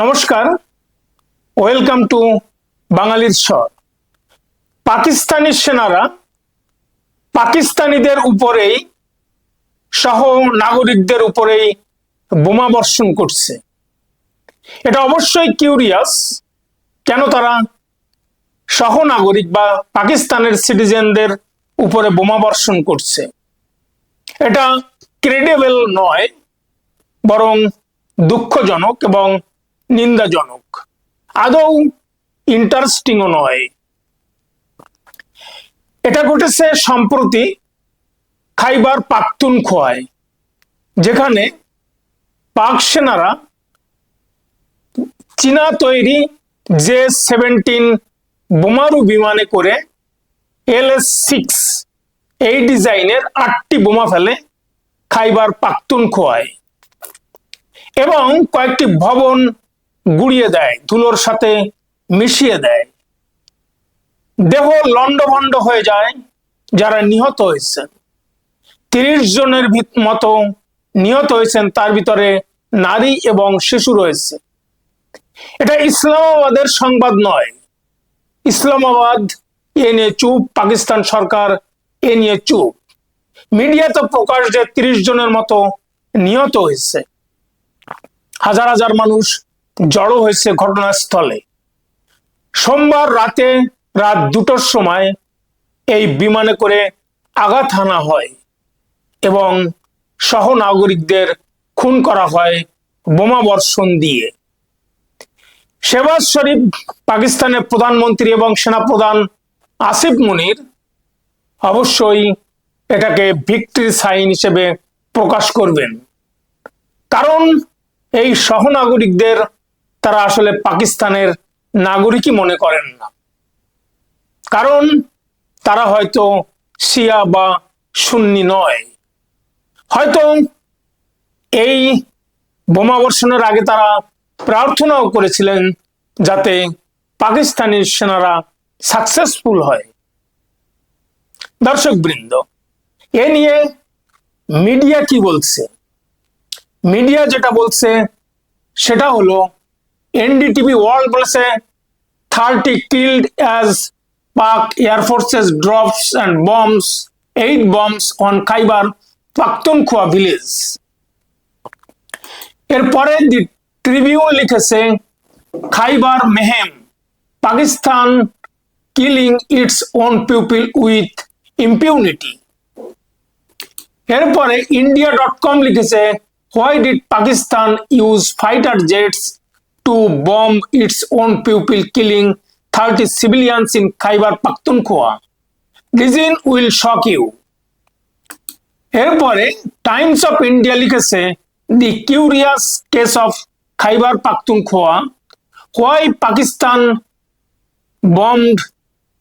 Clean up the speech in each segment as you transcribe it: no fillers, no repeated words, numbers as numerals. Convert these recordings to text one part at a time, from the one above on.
নমস্কার, welcome to বাঙালির স্বর। পাকিস্তানি সেনারা পাকিস্তানিদের উপরেই সহ নাগরিকদের উপরেই বোমা বর্ষণ করছে। এটা অবশ্যই কিউরিয়াস, কেন তারা সহ নাগরিক বা পাকিস্তানের সিটিজেনদের উপরে বোমা বর্ষণ করছে। এটা ক্রেডিবল নয়, বরং দুঃখজনক এবং নিন্দাজনক, আদৌ ইন্টারেস্টিংও নয়। এটা ঘটেছে সম্প্রতি খাইবার পাখতুনখোয়ায়, যেখানে পাক সেনারা চীনা তৈরি J-17 বোমারু বিমানে করে LS-6 এই ডিজাইনের 8টি বোমা ফেলে খাইবার পাখতুনখোয়ায় এবং কয়েকটি ভবন গুড়িয়ে দেয়, ধুলোর সাথে মিশিয়ে দেয়। দেহ লন্ডভন্ড হয়ে যায় যারা নিহত হয়েছেন। 30 জনের মতো নিহত হয়েছেন, তার ভিতরে নারী এবং শিশু রয়েছে। এটা ইসলামাবাদের সংবাদ নয়। ইসলামাবাদ এ নিয়ে চুপ, পাকিস্তান সরকার এ নিয়ে চুপ। মিডিয়াতে প্রকাশ যে 30 জনের মতো নিহত হয়েছে, হাজার হাজার মানুষ জড়ো হয়েছে ঘটনাস্থলে। সোমবার রাতে রাত 2টার সময় এই বিমানে করে আঘাত হানা হয় এবং সহ নাগরিকদের খুন করা হয় বোমা বর্ষণ দিয়ে। শেহবাজ শরীফ, পাকিস্তানের প্রধানমন্ত্রী এবং সেনাপ্রধান আসিফ মুনির অবশ্যই এটাকে ভিক্টরি সাইন হিসেবে প্রকাশ করবেন, কারণ এই সহনাগরিকদের তারা আসলে পাকিস্তানের নাগরিকই মনে করেন না। কারণ তারা হয়তো শিয়া বা সুন্নি নয়। হয়তো এই বোমা বর্ষণের আগে তারা প্রার্থনাও করেছিলেন যাতে পাকিস্তানি সেনারা সাকসেসফুল হয়। দর্শক বৃন্দ, এ নিয়ে মিডিয়া কি বলছে? মিডিয়া যেটা বলছে সেটা হলো, এনডিটিভি ওয়ার্ল্ড বলেছে 30 killed as Pak Air Forces drops and bombs 8 bombs on Khyber Pakhtunkhwa village। এরপরে দি ট্রিবিউন লিখেছে Khyber mayhem, Pakistan killing its own people with impunity. এরপরে India.com লিখেছে why did Pakistan use fighter jets to bomb its own people, killing 30 civilians in Khyber Pakhtunkhwa? Reason will shock you. এরপরে Times of India লিখেছে the curious case of Khyber Pakhtunkhwa, why Pakistan bombed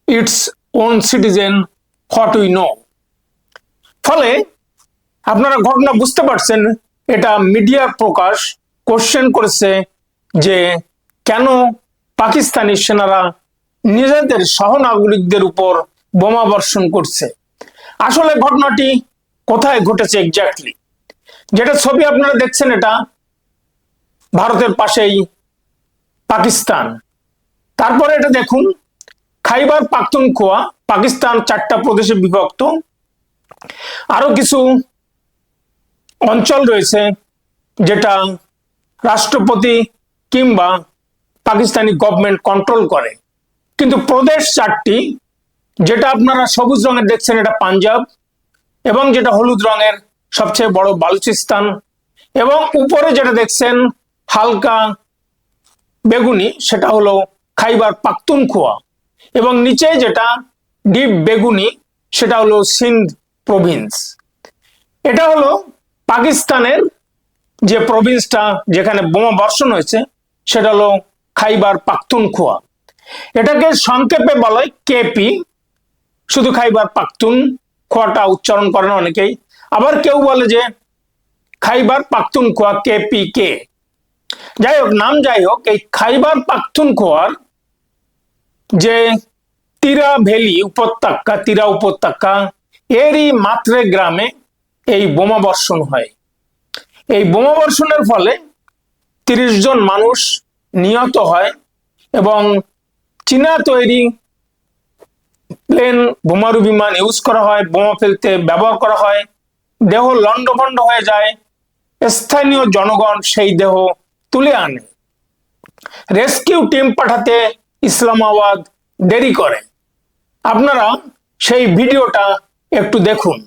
its own citizen, what we know। ফলে আপনারা ঘটনা বুঝতে পারছেন, এটা মিডিয়ার প্রকাশ question করেছে যে কেন পাকিস্তানি সেনারা নিজেদের সহনাগরিকদের উপর বোমা বর্ষণ করছে। আসলে ঘটনাটি কোথায় ঘটেছে এক্স্যাক্টলি, যেটা ছবি আপনারা দেখছেন, এটা ভারতের পাশেই পাকিস্তান। তারপরে এটা দেখুন, খাইবার পাখতুনখোয়া পাকিস্তান 4টা প্রদেশে বিভক্ত। আরো কিছু অঞ্চল রয়েছে যেটা রাষ্ট্রপতি কিংবা পাকিস্তানি গভর্নমেন্ট কন্ট্রোল করে, কিন্তু প্রদেশ 4টি। যেটা আপনারা সবুজ রঙের দেখছেন এটা পাঞ্জাব, এবং যেটা হলুদ রঙের সবচেয়ে বড় বালুচিস্তান, এবং উপরে যেটা দেখছেন হালকা বেগুনি সেটা হলো খাইবার পাখতুনখোয়া, এবং নিচে যেটা ডিপ বেগুনি সেটা হলো সিন্ধ প্রভিন্স। এটা হলো পাকিস্তানের যে প্রভিন্সটা যেখানে বোমা বর্ষণ হয়েছে, সেটা হলো খাইবার পাখতুনখোয়া। এটাকে সংক্ষেপে বলা হয় কেপি, শুধু খাইবার পাখতুনখোয়াটা উচ্চারণ করেন অনেকেই। আবার কেউ বলে যে খাইবার পাখতুনখোয়া KPK। যাই হোক, নাম যাই হোক, এই খাইবার পাখতুনখোয়ার যে তিরা ভ্যালি উপত্যকা, তিরা উপত্যকা, এরই মাত্রে গ্রামে এই বোমা বর্ষণ হয়। এই বোমা বর্ষণের ফলে 30 জন মানুষ নিহত হয় এবং চীনা তৈরি প্লেন বোমারু বিমান ইউজ করা হয়, বোমা ফেলতে ব্যবহার করা হয়, দেহ লণ্ডভণ্ড হয়ে যায়। স্থানীয় জনগণ সেই দেহ তুলে আনে। রেস্কিউ টিম পাঠাতে ইসলামাবাদ দেরি করে। আপনারা সেই ভিডিওটা একটু দেখুন।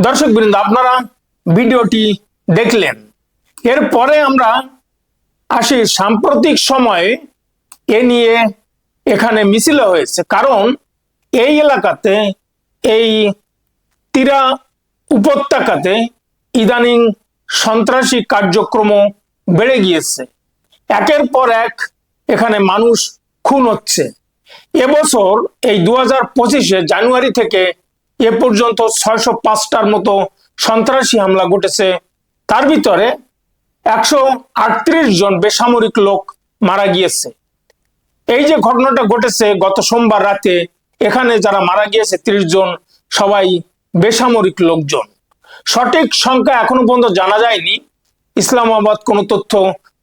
দর্শক বৃন্দ, আপনারা ভিডিওটি দেখলেন। এরপরে আমরা আসি সাম্প্রতিক সময়ে এ নিয়ে এখানে মিছিল হয়েছে, কারণ এই এলাকাতে, এই তিরা উপত্যকাতে ইদানিং সন্ত্রাসী কার্যক্রম বেড়ে গিয়েছে। একের পর এক এখানে মানুষ খুন হচ্ছে। এবছর এই 2025 জানুয়ারি থেকে এ পর্যন্ত 605টার মতো সন্ত্রাসী হামলা ঘটেছে। তার ভিতরে 138 জন বেসামরিক লোক মারা গিয়েছে। এই যে ঘটনাটা ঘটেছে গত সোমবার রাতে, এখানে যারা মারা গিয়েছে 30 জন, সবাই বেসামরিক লোকজন। সঠিক সংখ্যা এখনো পর্যন্ত জানা যায়নি, ইসলামাবাদ কোনো তথ্য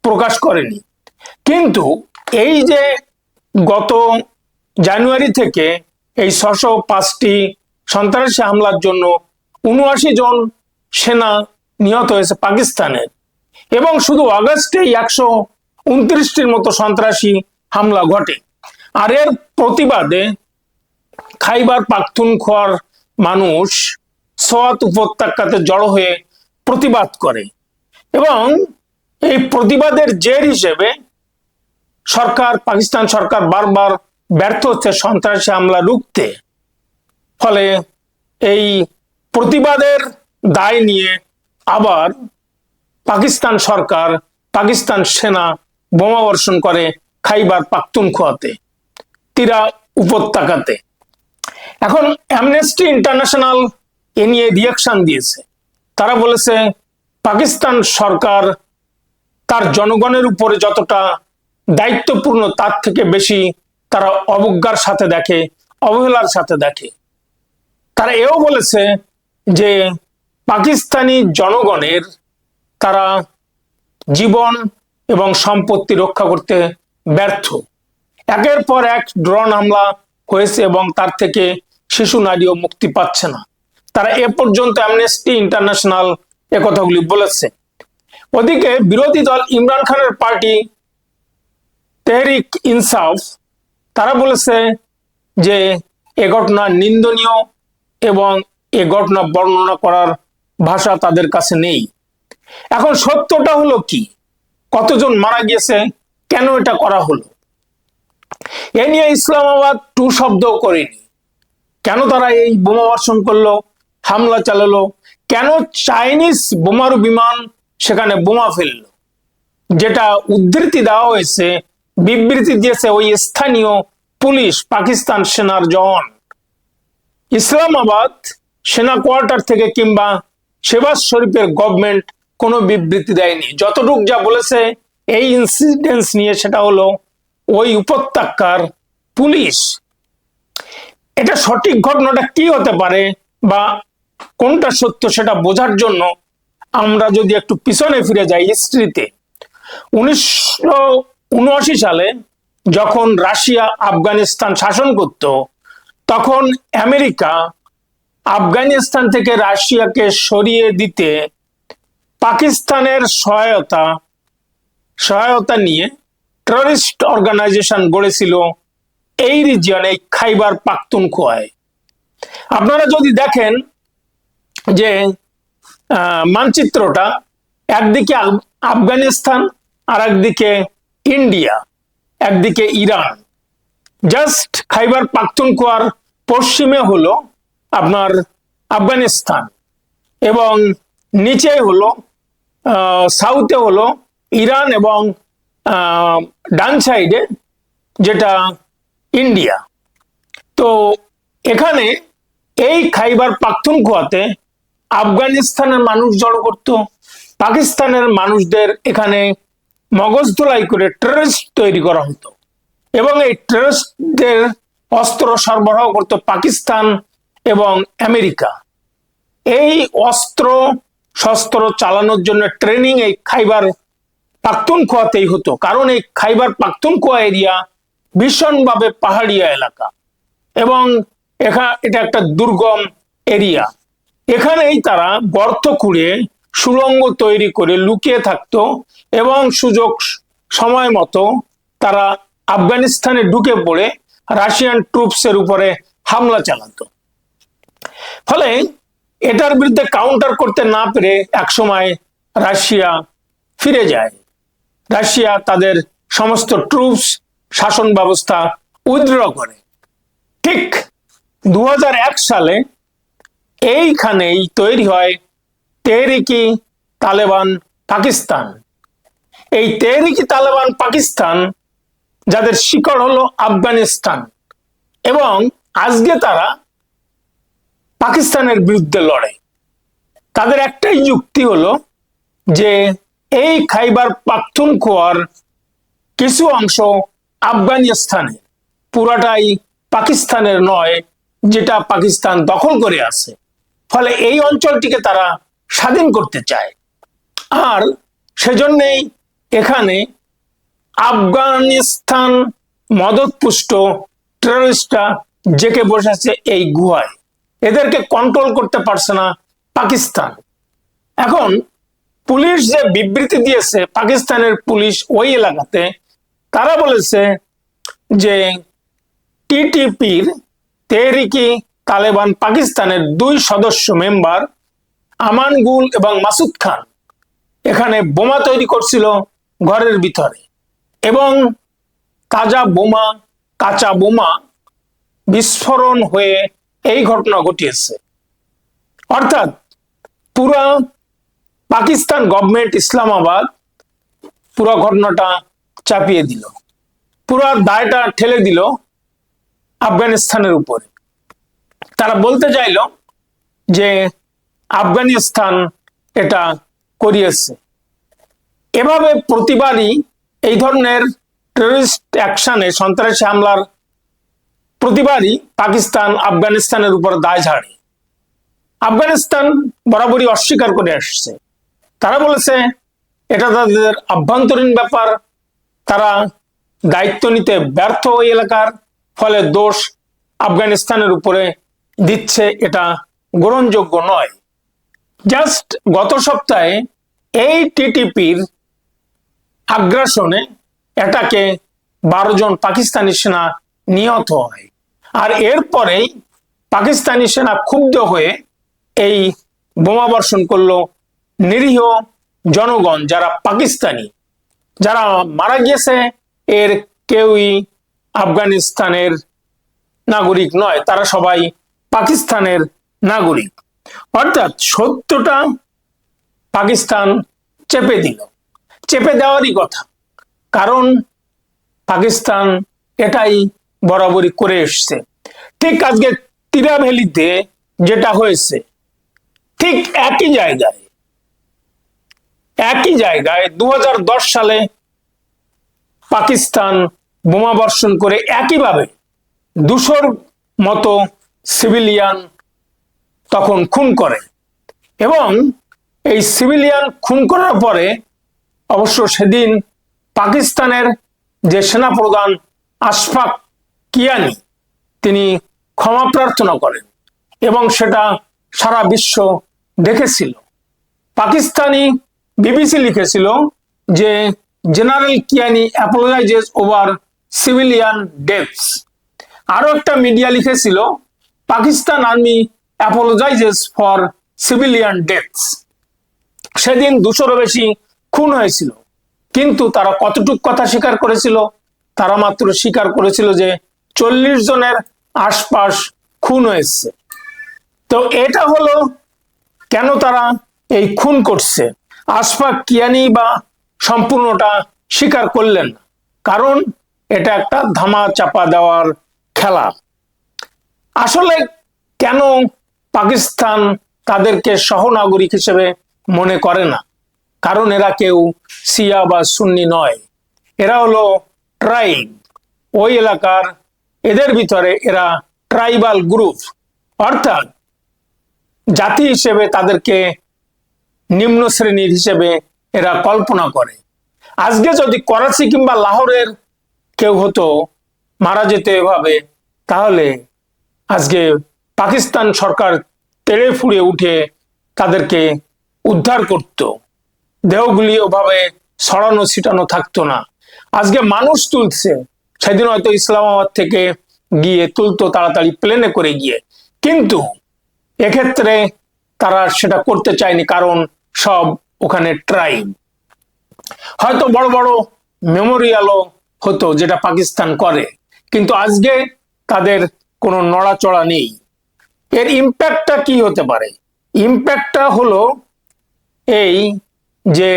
প্রকাশ করেনি। কিন্তু এই যে গত জানুয়ারি থেকে এই 605টি সন্ত্রাসী হামলার জন্য 79 জন সেনা নিহত হয়েছে পাকিস্তানের, এবং শুধু আগস্টেই 129টির মতো সন্ত্রাসী হামলা ঘটে। আর এর প্রতিবাদে খাইবার পাখতুনখোয়ার মানুষ সোয়াত উপত্যকাতে জড়ো হয়ে প্রতিবাদ করে, এবং এই প্রতিবাদের জের হিসেবে পাকিস্তান সরকার বারবার ব্যর্থ হচ্ছে সন্ত্রাসী হামলা রুখতে। ফলে এই প্রতিবাদের দায় নিয়ে আবার পাকিস্তান সরকার, পাকিস্তান সেনা বোমা বর্ষণ করে খাইবার পাখতুনখোয়াতে, তিরা উপত্যকাতে। এখন অ্যামনেস্টি ইন্টারন্যাশনাল এ নিয়ে রিয়াকশন দিয়েছে। তারা বলেছে পাকিস্তান সরকার তার জনগণের উপরে যতটা দায়িত্বপূর্ণ তার থেকে বেশি তারা অবজ্ঞার সাথে দেখে, অবহেলার সাথে দেখে। তারা এও বলেছে যে পাকিস্তানি জনগণের তারা জীবন এবং সম্পত্তি রক্ষা করতে ব্যর্থ। একের পর এক ড্রোন হামলা হয়েছে এবং তার থেকে শিশু নারীও মুক্তি পাচ্ছে না। তারা এ পর্যন্ত অ্যামনেস্টি ইন্টারন্যাশনাল এ কথাগুলি বলেছে। ওদিকে বিরোধী দল ইমরান খানের পার্টি তেহরিক ইনসাফ, তারা বলেছে যে এ ঘটনা নিন্দনীয় এবং এ ঘটনা বর্ণনা করার ভাষা তাদের কাছে নেই। এখন সত্যটা হলো কি, কতজন মারা গিয়েছে, কেন এটা করা হলো, এ নিয়ে ইসলামাবাদ টু শব্দ করেনি। কেন তারা এই বোমা বর্ষণ করলো, হামলা চালালো, কেন চাইনিজ বোমারু বিমান সেখানে বোমা ফেললো, যেটা উদ্ধৃতি দেওয়া হয়েছে, বিবৃতি দিয়েছে ওই স্থানীয় পুলিশ, পাকিস্তান সেনার জওয়ান। ইসলামাবাদ সেনা কোয়ার্টার থেকে কিংবা শেবাজ শরীফের গভর্নমেন্ট কোনো বিবৃতি দেয়নি। যতটুক যা বলেছে এই ইনসিডেন্স নিয়ে, সেটা হলো ওই উপত্যকার পুলিশ। এটা সঠিক ঘটনাটা কি হতে পারে বা কোনটা সত্য সেটা বোঝার জন্য আমরা যদি একটু পিছনে ফিরে যাই হিস্ট্রিতে, 1979 সালে যখন রাশিয়া আফগানিস্তান শাসন করত, তখন আমেরিকা আফগানিস্তান থেকে রাশিয়াকে সরিয়ে দিতে পাকিস্তানের সহায়তা নিয়ে টেররিস্ট অর্গানাইজেশন গড়েছিল এই রিজিয়নে, খাইবার পাখতুনখোয়ায়। আপনারা যদি দেখেন যে মানচিত্রটা, একদিকে আফগানিস্তান আর একদিকে ইন্ডিয়া, একদিকে ইরান। জাস্ট খাইবার পাখতুনখোয়ার পশ্চিমে হলো আপনার আফগানিস্তান এবং নিচে হলো সাউথে হলো ইরান এবং ডান সাইডে যেটা ইন্ডিয়া। তো এখানে এই খাইবার পাখতুনখোয়াতে আফগানিস্তানের মানুষ জড়ো করত, পাকিস্তানের মানুষদের এখানে মগজ ধোলাই করে টেররিস্ট তৈরি করা হতো এবং এই টেররিস্টদের অস্ত্র সরবরাহ করত পাকিস্তান এবং আমেরিকা। এই অস্ত্র শস্ত্র চালানোর জন্য ট্রেনিং এই খাইবার পাখতুনখোয়াতেই হতো, কারণ এই খাইবার পাখতুনখোয়া এরিয়া ভীষণভাবে পাহাড়িয়া এলাকা এবং এটা একটা দুর্গম এরিয়া। এখানেই তারা গর্ত খুঁড়ে সুড়ঙ্গ তৈরি করে লুকিয়ে থাকতো এবং সুযোগ সময় মতো তারা আফগানিস্তানে ঢুকে পড়ে রাশিয়ান ট্রুপসের উপরে হামলা চালাতো। ফলে এটার বিরুদ্ধে কাউন্টার করতে না পেরে একসময় রাশিয়া ফিরে যায়। রাশিয়া তাদের সমস্ত ট্রুপস শাসন ব্যবস্থা উইথড্র করে। ঠিক 2001 সালে এইখানেই তৈরি হয় তেহরিকি তালেবান পাকিস্তান। এই তেহরিকি তালেবান পাকিস্তান, যাদের শিকড় হলো আফগানিস্তান, এবং আজকে তারা পাকিস্তানের বিরুদ্ধে লড়ে। তাদের একটাই যুক্তি হলো যে এই খাইবার পাখতুনখোয়ার কিছু অংশ আফগানিস্তানের, পুরাটাই পাকিস্তানের নয়, যেটা পাকিস্তান দখল করে আছে। ফলে এই অঞ্চলটিকে তারা স্বাধীন করতে চায়, আর সেজন্যই এখানে আফগানিস্তান মদতপুষ্ট টেররিস্টরা জেকে বসেছে এই গুহায়। এদেরকে কন্ট্রোল করতে পারছে না পাকিস্তান। এখন পুলিশ যে বিবৃতি দিয়েছে, পাকিস্তানের পুলিশ ওই এলাকাতে, তারা বলেছে যে টিটিপির তেহরিকি তালেবান পাকিস্তানের 2 সদস্য মেম্বার আমান গুল এবং মাসুদ খান এখানে বোমা তৈরি করছিল ঘরের ভিতরে, এবং তাজা বোমা, কাঁচা বোমা বিস্ফোরণ হয়ে এই ঘটনা ঘটিয়েছে। অর্থাৎ পুরা পাকিস্তান গভর্নমেন্ট, ইসলামাবাদ পুরো ঘটনাটা চাপিয়ে দিল, পুরো দায়টা ঠেলে দিল আফগানিস্তানের উপরে। তারা বলতে চাইল যে আফগানিস্তান এটা করিয়েছে। এভাবে প্রতিবারই এই ধরনের টেররিস্ট অ্যাকশনে, সন্ত্রাসী হামলার প্রতিবারই পাকিস্তান আফগানিস্তানের উপর দায় ঝাড়ে। আফগানিস্তান বরাবরই অস্বীকার করে আসছে। তারা বলেছে এটা তাদের আভ্যন্তরীণ ব্যাপার, তারা দায়িত্ব নিতে ব্যর্থ ওই এলাকার, ফলে দোষ আফগানিস্তানের উপরে দিচ্ছে, এটা গ্রহণযোগ্য নয়। জাস্ট গত সপ্তাহে এই টিটিপির আগ্রাসনে এটাকে 12 জন পাকিস্তানি সেনা নিহত হয়, আর এরপরেই পাকিস্তানি সেনা ক্ষুব্ধ হয়ে এই বোমা বর্ষণ করলো নিরীহ জনগণ যারা পাকিস্তানি। যারা মারা গিয়েছে এর কেউই আফগানিস্তানের নাগরিক নয়, তারা সবাই পাকিস্তানের নাগরিক। অর্থাৎ সত্যটা পাকিস্তান চেপে দিল, চেপে দেওয়ারই কথা, কারণ পাকিস্তান এটাই বরাবরই করে এসছে। ঠিক আজকে তিরাভেলিতে যেটা হয়েছে, ঠিক একই জায়গায় 2010 সালে পাকিস্তান বোমা বর্ষণ করে একইভাবে 200 মতো সিভিলিয়ান তখন খুন করে, এবং এই সিভিলিয়ান খুন করার পরে অবশ্য সেদিন পাকিস্তানের যে সেনাপ্রধান আশফাক কিয়ানি, তিনি ক্ষমা প্রার্থনা করেন এবং সেটা সারা বিশ্ব দেখেছিল। পাকিস্তানি বিবিসি লিখেছিল যে general Kayani apologises over civilian deaths. আরো একটা মিডিয়া লিখেছিল Pakistan army apologises for civilian deaths. সেদিন 200-রও বেশি খুন হয়েছিল, কিন্তু তারা কতটুক কথা স্বীকার করেছিল? তারা মাত্র স্বীকার করেছিল যে 40 জনের আশপাশ খুন হয়েছে। তো এটা হলো কেন তারা এই খুন করছে। আশফাক কিয়ানি বা সম্পূর্ণটা স্বীকার করলেন না, কারণ এটা একটা ধামা চাপা দেওয়ার খেলা। আসলে কেন পাকিস্তান তাদেরকে সহনাগরিক হিসেবে মনে করে না? কারণ এরা কেউ শিয়া বা সুন্নি নয়, এরা হলো ট্রাইব। ওই এলাকার এদের ভিতরে এরা ট্রাইবাল গ্রুপ, অর্থাৎ জাতি হিসেবে তাদেরকে নিম্ন শ্রেণীর হিসেবে এরা কল্পনা করে। আজকে যদি করাচি কিংবা লাহোরের কেউ হতো, মারা যেত এভাবে, তাহলে আজকে পাকিস্তান সরকার তেড়ে ফুড়ে উঠে তাদেরকে উদ্ধার করত, দেহগুলি ওভাবে ছড়ানো ছিটানো থাকতো না। আজকে মানুষ তুলছে, সেদিন হয়তো ইসলামাবাদ থেকে গিয়ে তুলতো তাড়াতাড়ি প্লেনে করে গিয়ে, কিন্তু এক্ষেত্রে তারা সেটা করতে চায়নি, কারণ সব ওখানে ট্রাইব। হয়তো বড় বড় মেমোরিয়ালও হতো, যেটা পাকিস্তান করে, কিন্তু আজকে তাদের কোনো নড়াচড়া নেই। এর ইম্প্যাক্টটা কি হতে পারে? ইম্প্যাক্টটা হলো এই যে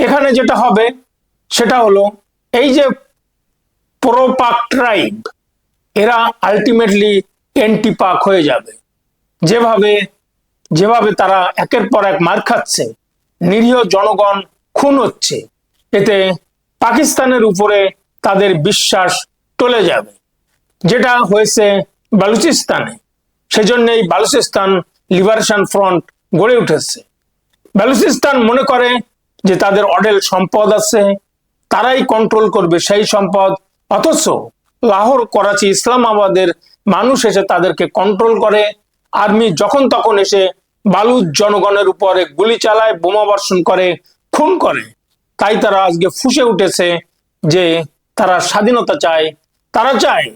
এখানে যেটা হবে সেটা হলো এই যে প্রো পাক ট্রাইব, এরা আলটিমেটলি এন্টি পাক হয়ে যাবে। যেভাবে যেভাবে তারা একের পর এক মার খাচ্ছে, নিরীহ জনগণ খুন হচ্ছে, এতে পাকিস্তানের উপরে তাদের বিশ্বাস টলে যাবে, যেটা হয়েছে বালুচিস্তানে। সেজন্যই বালুচিস্তান লিবারেশন ফ্রন্ট গড়ে উঠেছে। বালুচিস্তান মনে করে যে তাদের অঢেল সম্পদ আছে, তারাই কন্ট্রোল করবে সেই সম্পদ, অথচ লাহোর, করাচি, ইসলামাবাদের মানুষ এসে তাদেরকে কন্ট্রোল করে। আর্মি যখন তখন এসে বালুচ জনগণের উপরে গুলি চালায়, বোমা বর্ষণ করে, খুন করে। তাই তারা আজকে ফুঁসে উঠেছে যে তারা স্বাধীনতা চায়। তারা চায়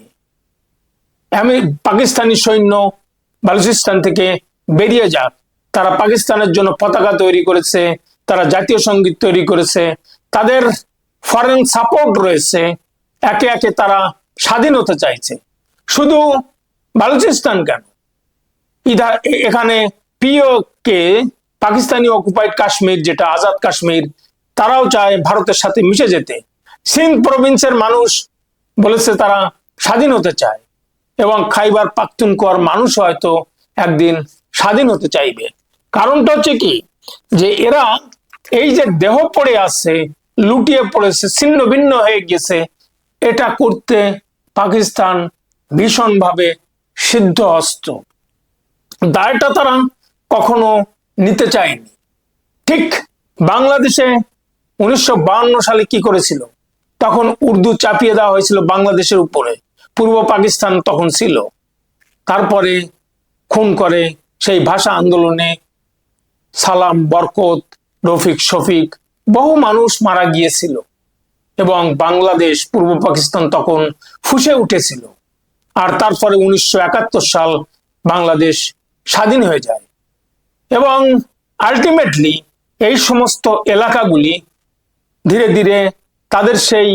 পাকিস্তানি সৈন্য বালুচিস্তান থেকে বেরিয়ে যাক। তারা পাকিস্তানের জন্য পতাকা তৈরি করেছে, তারা জাতীয় সঙ্গীত তৈরি করেছে, তাদের ফরেন সাপোর্ট রয়েছে। একে একে তারা স্বাধীনতা চাইছে। শুধু বালুচিস্তান কেন, এখানে পিওকে, পাকিস্তানি অকুপাইড কাশ্মীর, যেটা আজাদ কাশ্মীর, তারাও চায় ভারতের সাথে মিশে যেতে। সিন্ধ প্রভিন্সের মানুষ বলেছে তারা স্বাধীন হতে চায়, এবং খাইবার পাখতুনখোয়ার মানুষ হয়তো একদিন স্বাধীন হতে চাইবে। কারণটা হচ্ছে কি, যে এরা এই যে দেহ পড়ে আছে, লুটিয়ে পড়েছে, ছিন্ন ভিন্ন হয়ে গেছে, এটা করতে পাকিস্তান ভীষণভাবে সিদ্ধহস্ত। দায়টা তারা কখনো নিতে চায়নি। ঠিক বাংলাদেশে 1952 সালে কি করেছিল? তখন উর্দু চাপিয়ে দেওয়া হয়েছিল বাংলাদেশের উপরে, পূর্ব পাকিস্তান তখন ছিল। তারপরে খুন করে সেই ভাষা আন্দোলনে সালাম, বরকত, রফিক, শফিক, বহু মানুষ মারা গিয়েছিল, এবং বাংলাদেশ, পূর্ব পাকিস্তান তখন ফুঁসে উঠেছিল। আর তারপরে 1971 সাল বাংলাদেশ স্বাধীন হয়ে যায়, এবং আলটিমেটলি এই সমস্ত এলাকাগুলি ধীরে ধীরে তাদের সেই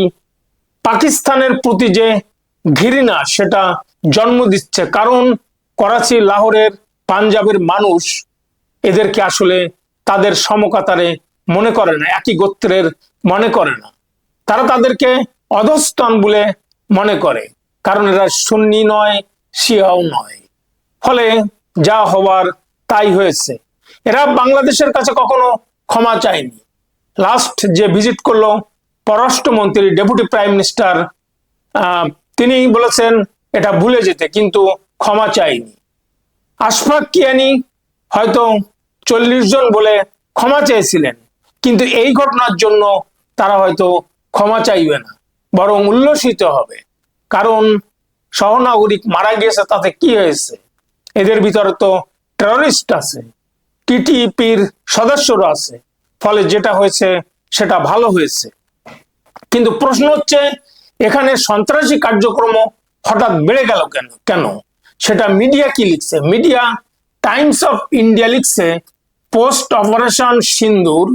পাকিস্তানের প্রতি যে ঘৃণা, সেটা জন্ম দিচ্ছে। কারণ করাচি, লাহোরের, পাঞ্জাবের মানুষ এদেরকে আসলে তাদের সমকাতারে মনে করে না, একই গোত্রের মনে করে না। তারা তাদেরকে অধস্তন বলে মনে করে, কারণ এরা সুন্নি নয়, শিয়াও নয়। ফলে যা হবার তাই হয়েছে। এরা বাংলাদেশের কাছে কখনো ক্ষমা চায়নি। লাস্ট যে ভিজিট করলো পররাষ্ট্রমন্ত্রী, ডেপুটি প্রাইম মিনিস্টার, তিনি বলেছেন এটা ভুলে যেতে, কিন্তু ক্ষমা চাইনি। আশফাক কিয়ানি হয়তো 40 জন বলে ক্ষমা চেয়েছিলেন, কিন্তু এই ঘটনার জন্য তারা হয়তো ক্ষমা চাইবে না, বরং উল্লসিত হবে। কারণ সহনাগরিক মারা গিয়েছে, তাতে কি হয়েছে? এদের ভিতরে তো টেররিস্ট আছে, টিটিপির সদস্যরা আছে, ফলে যেটা হয়েছে সেটা ভালো হয়েছে। কিন্তু প্রশ্ন হচ্ছে, এখানে সন্ত্রাসী কার্যক্রম হঠাৎ বেড়ে গেল কেন? সেটা মিডিয়া কি লিখছে। মিডিয়া টাইমস অফ ইন্ডিয়া লিখছে, post operation Sindoor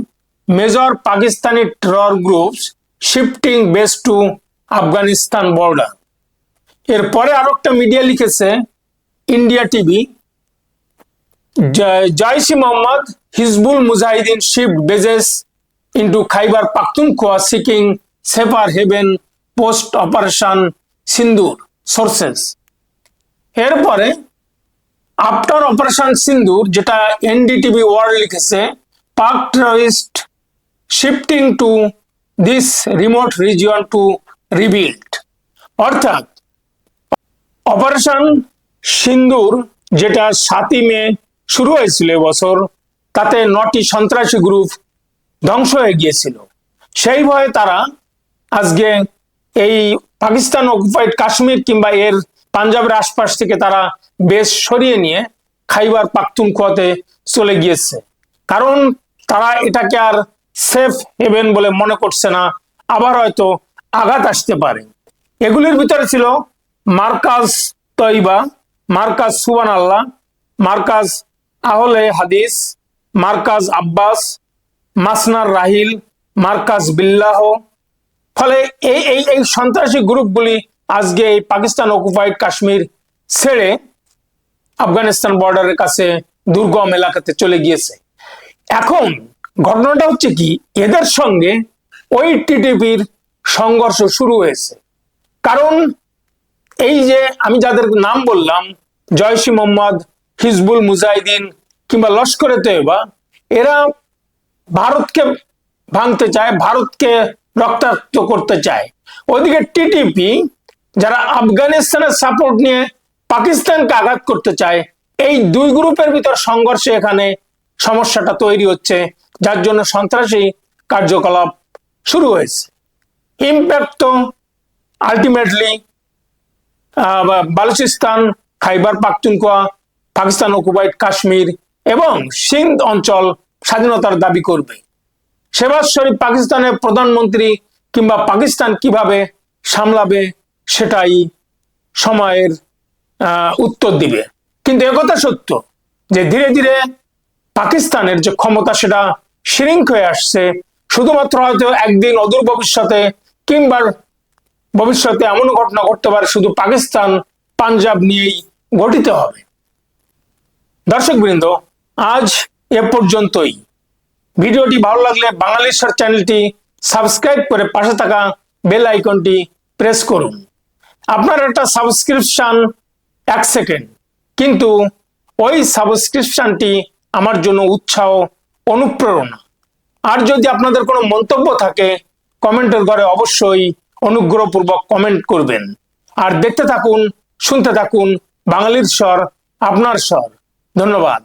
major Pakistani terror groups shifting base to Afghanistan border. এরপরে আরো একটা মিডিয়া লিখেছে India TV, Jaish-e Mohammed Hizbul Mujahideen shift bases into Khyber Pakhtunkhwa seeking safer haven post operation Sindoor sources. এরপরে আফটার অপারেশন সিন্দুর, যেটা এনডিটিভি ওয়ার্ল্ড লিখেছে, Pak terrorist shifting to this remote region to rebuild. অর্থাৎ operation Sindoor যেটা 7ই মে শুরু হয়েছিল এবছর, তাতে 9টি সন্ত্রাসী গ্রুপ ধ্বংস হয়ে গিয়েছিল। সেই ভয়ে তারা আজকে এই পাকিস্তান অকুপাইড কাশ্মীর কিংবা এর পাঞ্জাবের আশপাশ থেকে তারা বেশ সরিয়ে নিয়ে খাইবার পাখতুনখোয়াতে চলে গিয়েছে, কারণ তারা এটাকে আর সেফ হেভেন বলে মনে করছে না, আবার হয়তো আঘাত আসতে পারে। এগুলির ভিতরে ছিল মার্কাজ তৈবা, মার্কাজ সুবহানাল্লাহ, মার্কাজ আহলে হাদিস, মার্কাজ আব্বাস, মাসনার রাহিল, মার্কাজ বিল্লাহ। ফলে এই সন্ত্রাসী গ্রুপগুলি আজকে এই পাকিস্তান অকুপাইড কাশ্মীর ছেড়ে আফগানিস্তান বর্ডারের কাছে দুর্গম এলাকাতে চলে গিয়েছে। এখন ঘটনাটা হচ্ছে কি, এদের সঙ্গে ওই টিটিপির সংঘর্ষ শুরু হয়েছে। কারণ এই যে আমি যাদের নাম বললাম, জয়শ-ই মোহাম্মদ, হিজবুল মুজাহিদিন কিংবা লস্করে তৈবা, এরা ভারতকে ভাঙতে চায়, ভারতকে রক্তাক্ত করতে চায়। ওইদিকে টিটিপি যারা আফগানিস্তানের সাপোর্ট নিয়ে পাকিস্তানকে আঘাত করতে চায়, এই দুই গ্রুপের ভিতর সংঘর্ষে এখানে সমস্যাটা তৈরি হচ্ছে, যার জন্য সন্ত্রাসী কার্যকলাপ শুরু হয়েছে। ইম্প্যাক্ট তো আলটিমেটলি বালুচিস্তান, খাইবার পাখতুনখোয়া, পাকিস্তান অকুপাইড কাশ্মীর এবং সিন্ধ অঞ্চল স্বাধীনতার দাবি করবে। শেহবাজ শরীফ পাকিস্তানের প্রধানমন্ত্রী কিংবা পাকিস্তান কিভাবে সামলাবে সেটাই সময়ের উত্তর দিবে। কিন্তু একথা সত্য যে ধীরে ধীরে পাকিস্তানের যে ক্ষমতা সেটা শ্রিঙ্ক হয়ে আসছে। শুধুমাত্র হয়তো একদিন অদূর ভবিষ্যতে কিংবা ভবিষ্যতে এমন ঘটনা ঘটতে পারে শুধু পাকিস্তান পাঞ্জাব নিয়েই গঠিত হবে। দর্শকবৃন্দ, আজ এ পর্যন্তই। ভিডিওটি ভালো লাগলে বাঙালিস্বর চ্যানেলটি সাবস্ক্রাইব করে পাশে থাকা বেল আইকনটি প্রেস করুন। আপনার একটা সাবস্ক্রিপশন 1 সেকেন্ড, কিন্তু ওই সাবস্ক্রিপশনটি আমার জন্য উৎসাহ, অনুপ্রেরণা। আর যদি আপনাদের কোনো মন্তব্য থাকে কমেন্টের ঘরে অবশ্যই অনুগ্রহপূর্বক কমেন্ট করবেন। আর দেখতে থাকুন, শুনতে থাকুন বাঙালির স্বর, আপনার স্বর। ধন্যবাদ।